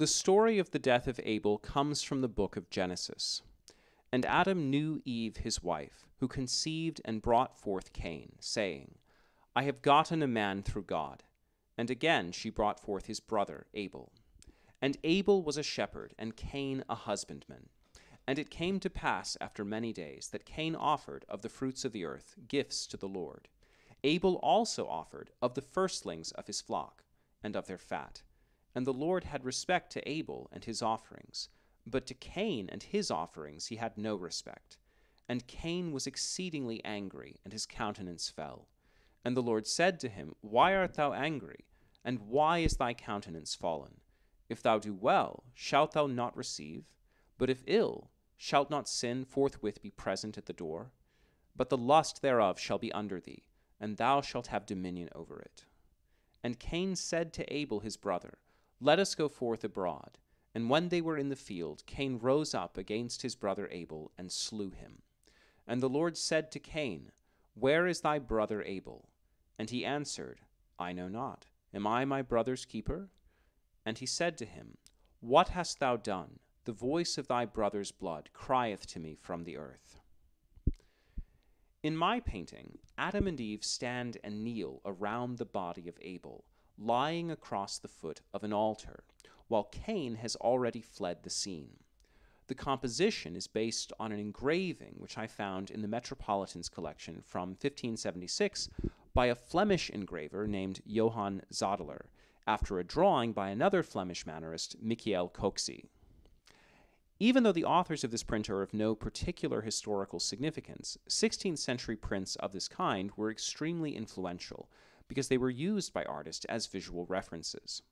The story of the death of Abel comes from the book of Genesis. And Adam knew Eve his wife, who conceived and brought forth Cain, saying, I have gotten a man through God. And again she brought forth his brother Abel. And Abel was a shepherd, and Cain a husbandman. And it came to pass after many days that Cain offered of the fruits of the earth gifts to the Lord. Abel also offered of the firstlings of his flock, and of their fat. And the Lord had respect to Abel and his offerings, but to Cain and his offerings he had no respect. And Cain was exceedingly angry, and his countenance fell. And the Lord said to him, Why art thou angry? And why is thy countenance fallen? If thou do well, shalt thou not receive? But if ill, shalt not sin forthwith be present at the door? But the lust thereof shall be under thee, and thou shalt have dominion over it. And Cain said to Abel his brother, Let us go forth abroad. And when they were in the field, Cain rose up against his brother Abel, and slew him. And the Lord said to Cain, Where is thy brother Abel? And he answered, I know not. Am I my brother's keeper? And he said to him, What hast thou done? The voice of thy brother's blood crieth to me from the earth. In my painting, Adam and Eve stand and kneel around the body of Abel, lying across the foot of an altar, while Cain has already fled the scene. The composition is based on an engraving which I found in the Metropolitan's collection from 1576 by a Flemish engraver named Johann Zadeler, after a drawing by another Flemish mannerist, Michiel Coxey. Even though the authors of this print are of no particular historical significance, 16th century prints of this kind were extremely influential because they were used by artists as visual references.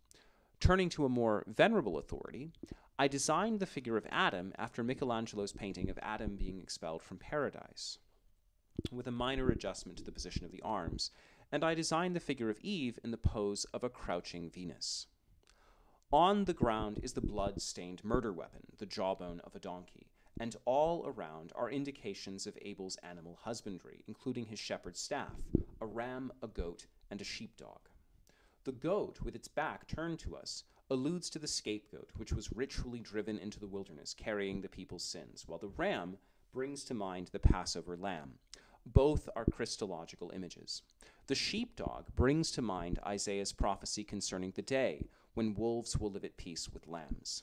Turning to a more venerable authority, I designed the figure of Adam after Michelangelo's painting of Adam being expelled from paradise, with a minor adjustment to the position of the arms, and I designed the figure of Eve in the pose of a crouching Venus. On the ground is the blood-stained murder weapon, the jawbone of a donkey, and all around are indications of Abel's animal husbandry, including his shepherd's staff, a ram, a goat, and a sheepdog. The goat, with its back turned to us, alludes to the scapegoat, which was ritually driven into the wilderness, carrying the people's sins, while the ram brings to mind the Passover lamb. Both are Christological images. The sheepdog brings to mind Isaiah's prophecy concerning the day when wolves will live at peace with lambs.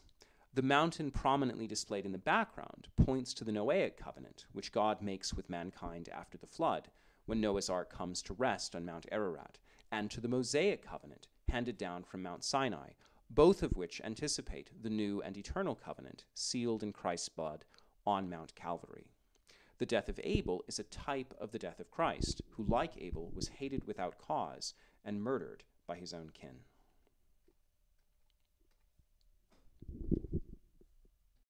The mountain prominently displayed in the background points to the Noahic covenant, which God makes with mankind after the flood, when Noah's Ark comes to rest on Mount Ararat, and to the Mosaic covenant handed down from Mount Sinai, both of which anticipate the new and eternal covenant sealed in Christ's blood on Mount Calvary. The death of Abel is a type of the death of Christ, who, like Abel, was hated without cause and murdered by his own kin.